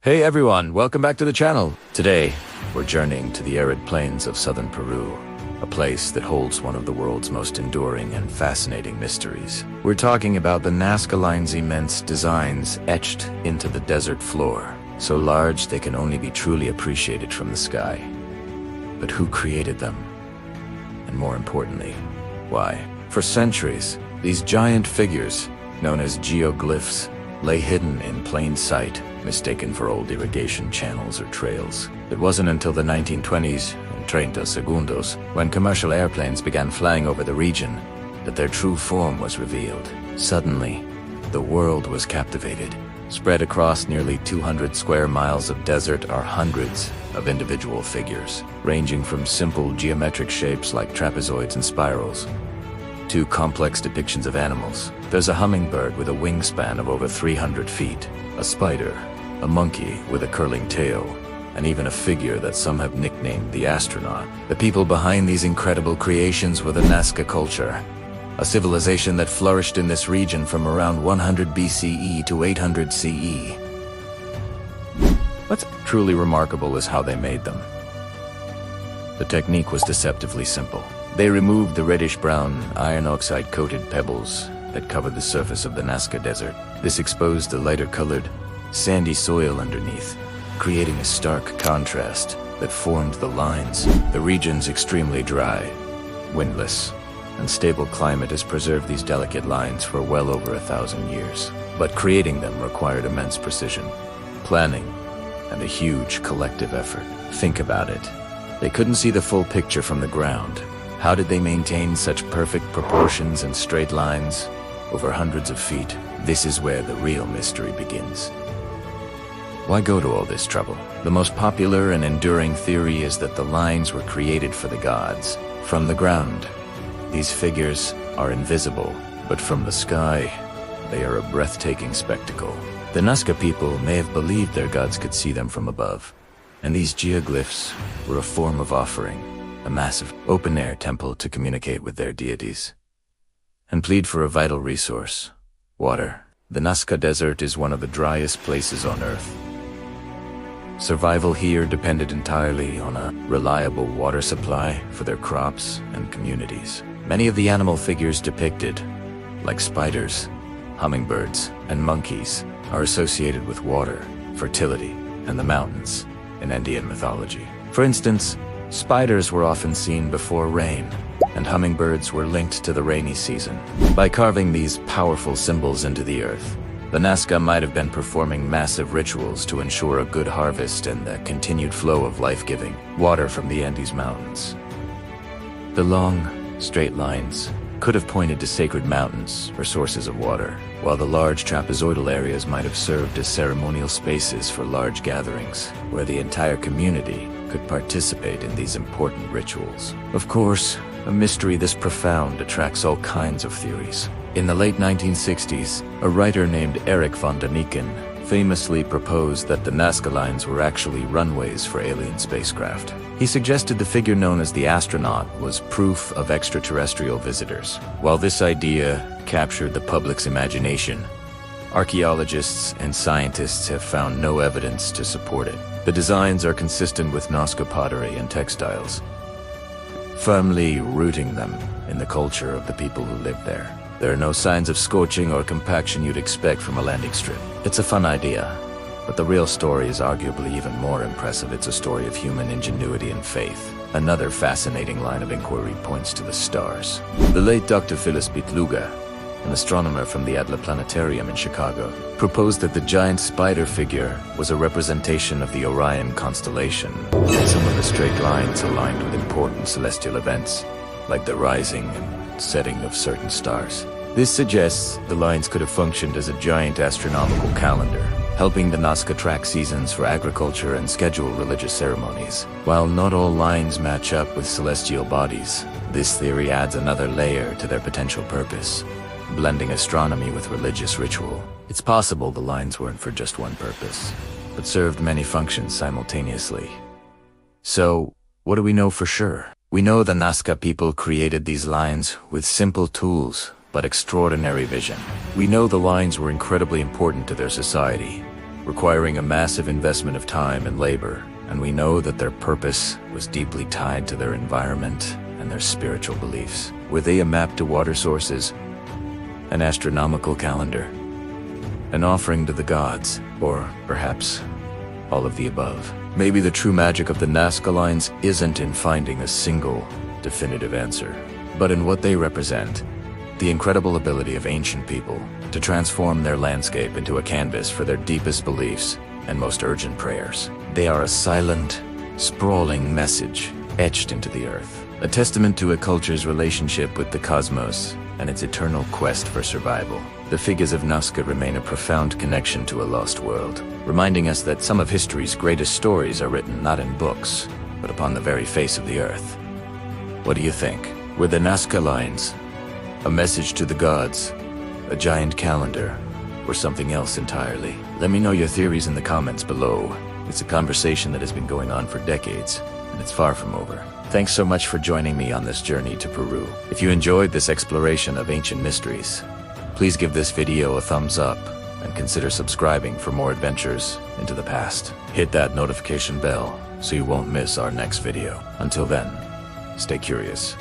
Hey everyone, welcome back to the channel. Today, we're journeying to the arid plains of southern Peru, a place that holds one of the world's most enduring and fascinating mysteries. We're talking about the Nazca line's immense designs etched into the desert floor, so large they can only be truly appreciated from the sky. But who created them? And more importantly, why? For centuries, these giant figures, known as geoglyphs, lay hidden in plain sight, mistaken for old irrigation channels or trails. It wasn't until the 1920s, in 30 segundos, when commercial airplanes began flying over the region, that their true form was revealed. Suddenly, the world was captivated. Spread across nearly 200 square miles of desert are hundreds of individual figures, ranging from simple geometric shapes like trapezoids and spirals, to complex depictions of animals. There's a hummingbird with a wingspan of over 300 feet, a spider, a monkey with a curling tail, and even a figure that some have nicknamed the astronaut. The people behind these incredible creations were the Nazca culture, a civilization that flourished in this region from around 100 BCE to 800 CE. What's truly remarkable is how they made them. The technique was deceptively simple. They removed the reddish-brown, iron oxide-coated pebbles that covered the surface of the Nazca Desert. This exposed the lighter-colored, sandy soil underneath, creating a stark contrast that formed the lines. The region's extremely dry, windless, and stable climate has preserved these delicate lines for well over 1,000 years. But creating them required immense precision, planning, and a huge collective effort. Think about it. They couldn't see the full picture from the ground. How did they maintain such perfect proportions and straight lines over hundreds of feet? This is where the real mystery begins. Why go to all this trouble? The most popular and enduring theory is that the lines were created for the gods. From the ground, these figures are invisible, but from the sky, they are a breathtaking spectacle. The Nazca people may have believed their gods could see them from above, and these geoglyphs were a form of offering, a massive open-air temple to communicate with their deities and plead for a vital resource: water. The Nazca Desert is one of the driest places on Earth. Survival here depended entirely on a reliable water supply for their crops and communities. Many of the animal figures depicted, like spiders, hummingbirds, and monkeys, are associated with water, fertility, and the mountains in Indian mythology. For instance, spiders were often seen before rain, and hummingbirds were linked to the rainy season. By carving these powerful symbols into the earth, the Nazca might have been performing massive rituals to ensure a good harvest and the continued flow of life-giving water from the Andes Mountains. The long, straight lines could have pointed to sacred mountains or sources of water, while the large trapezoidal areas might have served as ceremonial spaces for large gatherings, where the entire community could participate in these important rituals. Of course, a mystery this profound attracts all kinds of theories. In the late 1960s, a writer named Erich von Däniken famously proposed that the Nazca lines were actually runways for alien spacecraft. He suggested the figure known as the astronaut was proof of extraterrestrial visitors. While this idea captured the public's imagination, archaeologists and scientists have found no evidence to support it. The designs are consistent with Nazca pottery and textiles, firmly rooting them in the culture of the people who lived there. There are no signs of scorching or compaction you'd expect from a landing strip. It's a fun idea, but the real story is arguably even more impressive. It's a story of human ingenuity and faith. Another fascinating line of inquiry points to the stars. The late Dr. Phyllis Luger, an astronomer from the Adler Planetarium in Chicago, proposed that the giant spider figure was a representation of the Orion constellation, and some of the straight lines aligned with important celestial events, like the rising and setting of certain stars. This suggests the lines could have functioned as a giant astronomical calendar, helping the Nazca track seasons for agriculture and schedule religious ceremonies. While not all lines match up with celestial bodies, this theory adds another layer to their potential purpose, blending astronomy with religious ritual. It's possible the lines weren't for just one purpose, but served many functions simultaneously. So, what do we know for sure? We know the Nazca people created these lines with simple tools, but extraordinary vision. We know the lines were incredibly important to their society, requiring a massive investment of time and labor, and we know that their purpose was deeply tied to their environment and their spiritual beliefs. Were they a map to water sources, an astronomical calendar, an offering to the gods, or perhaps all of the above? Maybe the true magic of the Nazca lines isn't in finding a single definitive answer, but in what they represent: the incredible ability of ancient people to transform their landscape into a canvas for their deepest beliefs and most urgent prayers. They are a silent, sprawling message etched into the earth, a testament to a culture's relationship with the cosmos and its eternal quest for survival. The figures of Nazca remain a profound connection to a lost world, reminding us that some of history's greatest stories are written not in books, but upon the very face of the earth. What do you think? Were the Nazca lines a message to the gods, a giant calendar, or something else entirely? Let me know your theories in the comments below. It's a conversation that has been going on for decades, and it's far from over. Thanks so much for joining me on this journey to Peru. If you enjoyed this exploration of ancient mysteries, please give this video a thumbs up and consider subscribing for more adventures into the past. Hit that notification bell so you won't miss our next video. Until then, stay curious.